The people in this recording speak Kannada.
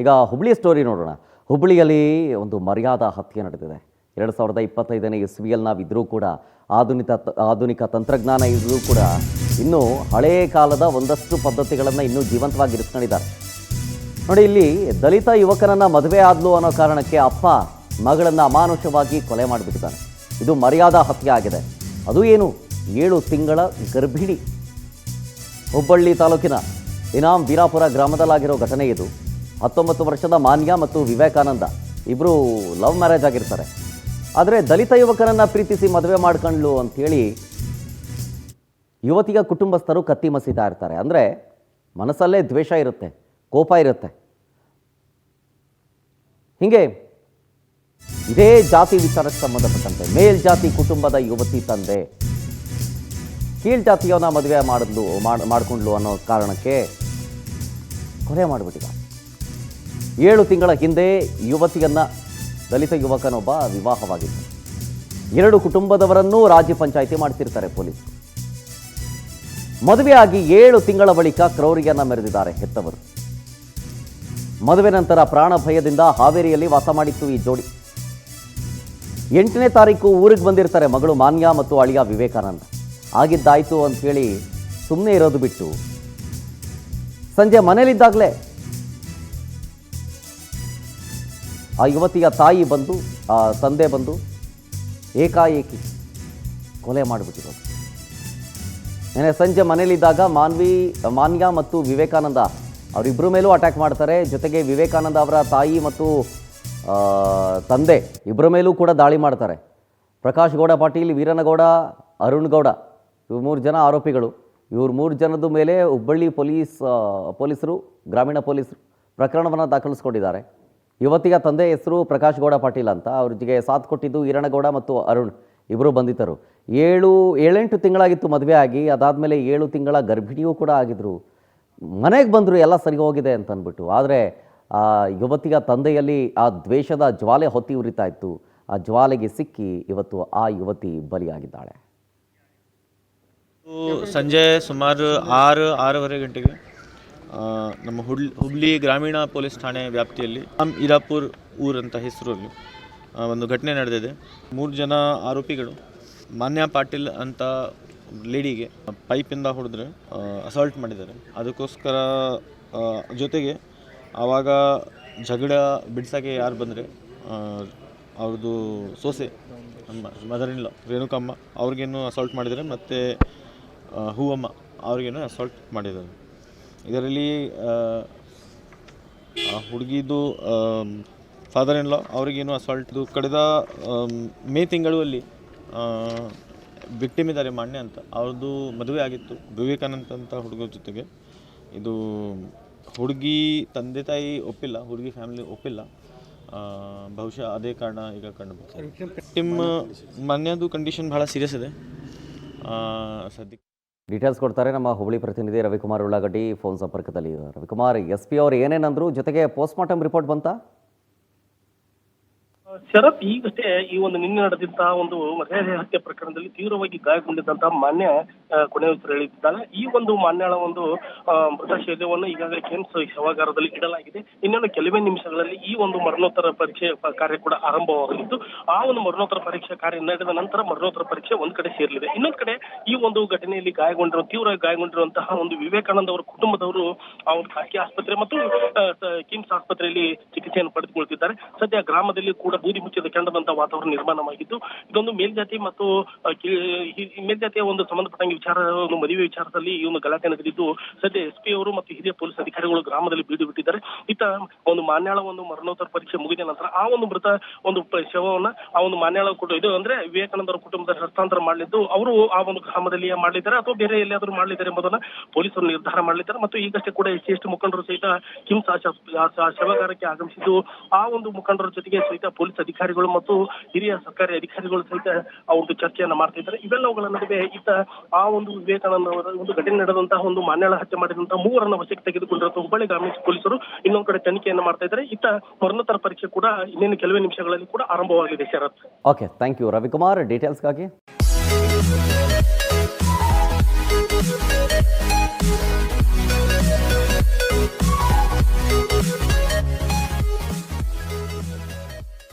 ಈಗ ಹುಬ್ಳಿ ಸ್ಟೋರಿ ನೋಡೋಣ. ಹುಬ್ಳಿಯಲ್ಲಿ ಒಂದು ಮರ್ಯಾದಾ ಹತ್ಯೆ ನಡೆದಿದೆ. 2025ನೇ ಇಸ್ವಿಯಲ್ಲಿ ನಾವಿದ್ರೂ ಕೂಡ ಆಧುನಿಕ ತಂತ್ರಜ್ಞಾನ ಇದ್ರೂ ಕೂಡ ಇನ್ನೂ ಹಳೆಯ ಕಾಲದ ಒಂದಷ್ಟು ಪದ್ಧತಿಗಳನ್ನು ಇನ್ನೂ ಜೀವಂತವಾಗಿ ಇರಿಸ್ಕೊಂಡಿದ್ದಾರೆ. ನೋಡಿ, ಇಲ್ಲಿ ದಲಿತ ಯುವಕನನ್ನು ಮದುವೆ ಆದ್ಲು ಅನ್ನೋ ಕಾರಣಕ್ಕೆ ಅಪ್ಪ ಮಗಳನ್ನು ಅಮಾನುಷವಾಗಿ ಕೊಲೆ ಮಾಡಿಬಿಟ್ಟಿದ್ದಾನೆ. ಇದು ಮರ್ಯಾದಾ ಹತ್ಯೆ ಆಗಿದೆ. ಅದು ಏನು, 7 ತಿಂಗಳ ಗರ್ಭಿಣಿ. ಹುಬ್ಬಳ್ಳಿ ತಾಲೂಕಿನ ಇನಾಮ್ ವೀರಾಪುರ ಗ್ರಾಮದಲ್ಲಾಗಿರೋ ಘಟನೆ ಇದು. 19 ವರ್ಷದ ಮಾನ್ಯ ಮತ್ತು ವಿವೇಕಾನಂದ ಇಬ್ಬರು ಲವ್ ಮ್ಯಾರೇಜ್ ಆಗಿರ್ತಾರೆ. ಆದರೆ ದಲಿತ ಯುವಕರನ್ನು ಪ್ರೀತಿಸಿ ಮದುವೆ ಮಾಡ್ಕೊಂಡ್ಲು ಅಂಥೇಳಿ ಯುವತಿಯ ಕುಟುಂಬಸ್ಥರು ಕತ್ತಿ ಮಸೀತಾ ಇರ್ತಾರೆ. ಅಂದರೆ ಮನಸ್ಸಲ್ಲೇ ದ್ವೇಷ ಇರುತ್ತೆ, ಕೋಪ ಇರುತ್ತೆ. ಹೀಗೆ ಇದೇ ಜಾತಿ ವಿಚಾರಕ್ಕೆ ಸಂಬಂಧಪಟ್ಟಂತೆ ಮೇಲ್ಜಾತಿ ಕುಟುಂಬದ ಯುವತಿ ತಂದೆ ಕೀಳ್ ಜಾತಿಯವನ್ನ ಮದುವೆ ಮಾಡಿಕೊಂಡ್ಲು ಅನ್ನೋ ಕಾರಣಕ್ಕೆ ಕೊಲೆ ಮಾಡಿಬಿಟ್ಟಿದ. 7 ತಿಂಗಳ ಹಿಂದೆ ಯುವತಿಯನ್ನ ದಲಿತ ಯುವಕನೊಬ್ಬ ವಿವಾಹವಾಗಿದ್ದ. 2 ಕುಟುಂಬದವರನ್ನೂ ರಾಜ್ಯ ಪಂಚಾಯಿತಿ ಮಾಡ್ತಿರ್ತಾರೆ ಪೊಲೀಸರು. ಮದುವೆಯಾಗಿ 7 ತಿಂಗಳ ಬಳಿಕ ಕ್ರೌರ್ಯನ್ನ ಮೆರೆದಿದ್ದಾರೆ ಹೆತ್ತವರು. ಮದುವೆ ನಂತರ ಪ್ರಾಣ ಭಯದಿಂದ ಹಾವೇರಿಯಲ್ಲಿ ವಾಸ ಮಾಡಿತ್ತು ಈ ಜೋಡಿ. 8ನೇ ತಾರೀಕು ಊರಿಗೆ ಬಂದಿರ್ತಾರೆ ಮಗಳು ಮಾನ್ಯ ಮತ್ತು ಅಳಿಯ ವಿವೇಕಾನಂದ. ಆಗಿದ್ದಾಯ್ತು ಅಂಥೇಳಿ ಸುಮ್ಮನೆ ಇರೋದು ಬಿಟ್ಟು ಸಂಜೆ ಮನೇಲಿದ್ದಾಗಲೇ ಆ ಯುವತಿಯ ತಾಯಿ ಬಂದು, ಆ ತಂದೆ ಬಂದು ಏಕಾಏಕಿ ಕೊಲೆ ಮಾಡಿಬಿಟ್ಟಿರೋದು. ನೆನೆ ಸಂಜೆ ಮನೇಲಿದ್ದಾಗ ಮಾನ್ಯ ಮತ್ತು ವಿವೇಕಾನಂದ ಅವರಿಬ್ಬರ ಮೇಲೂ ಅಟ್ಯಾಕ್ ಮಾಡ್ತಾರೆ. ಜೊತೆಗೆ ವಿವೇಕಾನಂದ ಅವರ ತಾಯಿ ಮತ್ತು ತಂದೆ ಇಬ್ಬರ ಮೇಲೂ ಕೂಡ ದಾಳಿ ಮಾಡ್ತಾರೆ. ಪ್ರಕಾಶ್ ಗೌಡ ಪಾಟೀಲ್, ವೀರನಗೌಡ, ಅರುಣ್ ಗೌಡ ಇವ್ರು 3 ಜನ ಆರೋಪಿಗಳು. ಇವ್ರು 3 ಜನದ ಮೇಲೆ ಹುಬ್ಬಳ್ಳಿ ಪೊಲೀಸರು, ಗ್ರಾಮೀಣ ಪೊಲೀಸರು ಪ್ರಕರಣವನ್ನು ದಾಖಲಿಸ್ಕೊಂಡಿದ್ದಾರೆ. ಯುವತಿಯ ತಂದೆ ಹೆಸರು ಪ್ರಕಾಶ್ ಗೌಡ ಪಾಟೀಲ್ ಅಂತ. ಅವ್ರಿಗೆ ಸಾಥ್ ಕೊಟ್ಟಿದ್ದು ವೀರನಗೌಡ ಮತ್ತು ಅರುಣ್ ಇಬ್ಬರು ಬಂಧಿತರು. 7-8 ತಿಂಗಳಾಗಿತ್ತು ಮದುವೆ ಆಗಿ. ಅದಾದಮೇಲೆ 7 ತಿಂಗಳ ಗರ್ಭಿಣಿಯೂ ಕೂಡ ಆಗಿದ್ರು. ಮನೆಗೆ ಬಂದರು ಎಲ್ಲ ಸರಿ ಹೋಗಿದೆ ಅಂತ ಅಂದ್ಬಿಟ್ಟು. ಆದರೆ ಆ ಯುವತಿಯ ತಂದೆಯಲ್ಲಿ ಆ ದ್ವೇಷದ ಜ್ವಾಲೆ ಹೊತ್ತಿ ಉರಿತಾ ಇತ್ತು. ಆ ಜ್ವಾಲೆಗೆ ಸಿಕ್ಕಿ ಇವತ್ತು ಆ ಯುವತಿ ಬಲಿಯಾಗಿದ್ದಾಳೆ. ಸಂಜೆ ಸುಮಾರು 6-6:30 ಗಂಟೆಗೆ ನಮ್ಮ ಹುಬ್ಳಿ ಗ್ರಾಮೀಣ ಪೊಲೀಸ್ ಠಾಣೆ ವ್ಯಾಪ್ತಿಯಲ್ಲಿ ಇರಾಪುರ್ ಊರಂತ ಹೆಸರಲ್ಲಿ ಒಂದು ಘಟನೆ ನಡೆದಿದೆ. 3 ಜನ ಆರೋಪಿಗಳು ಮಾನ್ಯ ಪಾಟೀಲ್ ಅಂತ ಲೇಡಿಗೆ ಪೈಪಿಂದ ಹೊಡೆದ್ರೆ ಅಸಾಲ್ಟ್ ಮಾಡಿದ್ದಾರೆ. ಅದಕ್ಕೋಸ್ಕರ ಜೊತೆಗೆ ಆವಾಗ ಜಗಳ ಬಿಡ್ಸೋಕ್ಕೆ ಯಾರು ಬಂದರೆ ಅವ್ರದ್ದು ಸೊಸೆ ಮದರ್ ಇನ್ ಲಾ ರೇಣುಕಮ್ಮ ಅವ್ರಿಗೇನು ಅಸಾಲ್ಟ್ ಮಾಡಿದ್ದಾರೆ, ಮತ್ತು ಹೂವಮ್ಮ ಅವ್ರಿಗೇನು ಅಸಾಲ್ಟ್ ಮಾಡಿದ್ದಾರೆ. ಇದರಲ್ಲಿ ಹುಡುಗಿದು ಫಾದರ್ ಇನ್ ಲಾ ಅವ್ರಿಗೇನು ಅಸಾಲ್ಟ್. ಕಳೆದ ಮೇ ತಿಂಗಳಲ್ಲಿ ವಿಕ್ಟಿಮ್ ಇದ್ದಾರೆ ಮಾನ್ಯ ಅಂತ, ಅವ್ರದ್ದು ಮದುವೆ ಆಗಿತ್ತು ವಿವೇಕಾನಂದ ಅಂತ ಹುಡುಗರ ಜೊತೆಗೆ. ಇದು ಹುಡುಗಿ ತಂದೆ ತಾಯಿ ಒಪ್ಪಿಲ್ಲ, ಹುಡುಗಿ ಫ್ಯಾಮಿಲಿ ಒಪ್ಪಿಲ್ಲ. ಬಹುಶಃ ಅದೇ ಕಾರಣ ಈಗ ಕಂಡು ಬರ್ತಾರೆ. ವಿಕ್ಟಿಮ್ ಮಾನ್ಯದು ಕಂಡೀಷನ್ ಭಾಳ ಸೀರಿಯಸ್ ಇದೆ ಸದ್ಯಕ್ಕೆ. ಡೀಟೇಲ್ಸ್ ಕೊಡ್ತಾರೆ ನಮ್ಮ ಹುಬ್ಳಿ ಪ್ರತಿನಿಧಿ ರವಿಕುಮಾರ್ ಉಳ್ಳಾಗಡ್ಡಿ ಫೋನ್ ಸಂಪರ್ಕದಲ್ಲಿ. ರವಿಕುಮಾರ್, SP ಅವರು ಏನೇನಂದ್ರು, ಜೊತೆಗೆ ಪೋಸ್ಟ್ಮಾರ್ಟಮ್ ರಿಪೋರ್ಟ್ ಬಂತಾ? ಶರತ್, ಈಗಷ್ಟೇ ಈ ಒಂದು ನಿನ್ನೆ ನಡೆದಂತಹ ಒಂದು ಮಹಿಳೆ ಹತ್ಯೆ ಪ್ರಕರಣದಲ್ಲಿ ತೀವ್ರವಾಗಿ ಗಾಯಗೊಂಡಿದ್ದಂತಹ ಮಾನ್ಯ ಕೊನೆಯುಸಿರೆಳೆದಿದ್ದಾಳೆ. ಈ ಒಂದು ಮಾನ್ಯಳ ಒಂದು ಮೃತ ಶರೀರವನ್ನು ಈಗಾಗಲೇ ಕೇಮ್ಸ್ ಶವಾಗಾರದಲ್ಲಿ ಇಡಲಾಗಿದೆ. ಇನ್ನೇನು ಕೆಲವೇ ನಿಮಿಷಗಳಲ್ಲಿ ಈ ಒಂದು ಮರಣೋತ್ತರ ಪರೀಕ್ಷೆ ಕಾರ್ಯ ಕೂಡ ಆರಂಭವಾಗಲಿದ್ದು, ಆ ಒಂದು ಮರಣೋತ್ತರ ಪರೀಕ್ಷೆ ಕಾರ್ಯ ನಡೆದ ನಂತರ ಮರಣೋತ್ತರ ಪರೀಕ್ಷೆ ಒಂದ್ ಕಡೆ ಸೇರಲಿದೆ. ಇನ್ನೊಂದ್ ಕಡೆ ಈ ಒಂದು ಘಟನೆಯಲ್ಲಿ ತೀವ್ರ ಗಾಯಗೊಂಡಿರುವಂತಹ ಒಂದು ವಿವೇಕಾನಂದ ಅವರ ಕುಟುಂಬದವರು ಆ ಒಂದು ಖಾಸಗಿ ಆಸ್ಪತ್ರೆ ಮತ್ತು ಕಿಮ್ಸ್ ಆಸ್ಪತ್ರೆಯಲ್ಲಿ ಚಿಕಿತ್ಸೆಯನ್ನು ಪಡೆದುಕೊಳ್ತಿದ್ದಾರೆ. ಸದ್ಯ ಗ್ರಾಮದಲ್ಲಿ ಕೂಡ ಬೂದಿ ಮುಚ್ಚಿದ ಕೆಂಡದಂತಹ ವಾತಾವರಣ ನಿರ್ಮಾಣವಾಗಿದ್ದು, ಇದೊಂದು ಮೇಲ್ಜಾತಿ ಮತ್ತು ಮೇಲ್ಜಾತಿಯ ಒಂದು ಸಂಬಂಧಪಟ್ಟಂಗೆ ಒಂದು ಮದುವೆ ವಿಚಾರದಲ್ಲಿ ಈ ಒಂದು ಗಲಾಟೆ ನಡೆದಿದ್ದು, ಸದ್ಯ SP ಅವರು ಮತ್ತು ಹಿರಿಯ ಪೊಲೀಸ್ ಅಧಿಕಾರಿಗಳು ಗ್ರಾಮದಲ್ಲಿ ಬೀಡು ಬಿಟ್ಟಿದ್ದಾರೆ. ಇತ್ತ ಒಂದು ಮಾನ್ಯಾಳ ಒಂದು ಮರಣೋತ್ತರ ಪರೀಕ್ಷೆ ಮುಗಿದ ನಂತರ ಆ ಒಂದು ಮೃತ ಒಂದು ಶವವನ್ನ ಆ ಒಂದು ಮಾನ್ಯಾಳ ಇದು ಅಂದ್ರೆ ವಿವೇಕಾನಂದರ ಕುಟುಂಬದ ಹಸ್ತಾಂತರ ಮಾಡಲಿದ್ದು, ಅವರು ಆ ಒಂದು ಗ್ರಾಮದಲ್ಲಿ ಮಾಡಲಿದ್ದಾರೆ ಅಥವಾ ಬೇರೆ ಎಲ್ಲಿಯಾದ್ರೂ ಮಾಡಲಿದ್ದಾರೆ ಎಂಬುದನ್ನ ಪೊಲೀಸರು ನಿರ್ಧಾರ ಮಾಡಲಿದ್ದಾರೆ. ಮತ್ತು ಈಗಷ್ಟೇ ಕೂಡ SC ಮುಖಂಡರು ಸಹಿತ ಕಿಮ್ಸ್ ಶವಾಗಾರಕ್ಕೆ ಆಗಮಿಸಿದ್ದು, ಆ ಒಂದು ಮುಖಂಡರ ಜೊತೆಗೆ ಸಹಿತ ಪೊಲೀಸ್ ಅಧಿಕಾರಿಗಳು ಮತ್ತು ಹಿರಿಯ ಸರ್ಕಾರಿ ಅಧಿಕಾರಿಗಳು ಸಹಿತ ಆ ಒಂದು ಚರ್ಚೆಯನ್ನ ಮಾಡ್ತಾ ಇದ್ದಾರೆ. ಇವೆಲ್ಲವುಗಳ ನಡುವೆ ಇತ್ತ ಆ ಒಂದು ವಿವೇಕಾನಂದ ಅವರ ಒಂದು ಘಟನೆ ನಡೆದಂತಹ ಒಂದು ಮಾನ್ಯಾಳ ಹತ್ಯೆ ಮಾಡಿದಂತಹ 3ರನ್ನ ವಶಕ್ಕೆ ತೆಗೆದುಕೊಂಡಿರುವ ಹುಬ್ಬಳ್ಳಿ ಗ್ರಾಮೀಣ ಪೊಲೀಸರು ಇನ್ನೊಂದು ಕಡೆ ತನಿಖೆಯನ್ನು ಮಾಡ್ತಾ ಇದ್ದಾರೆ. ಇತ್ತ ಮರಣೋತ್ತರ ಪರೀಕ್ಷೆ ಕೂಡ ಇನ್ನೇನು ಕೆಲವೇ ನಿಮಿಷಗಳಲ್ಲಿ ಕೂಡ ಆರಂಭವಾಗಿದೆ. Sharath. Okay, thank you Ravikumar ಡೀಟೇಲ್ಸ್ಗಾಗಿ.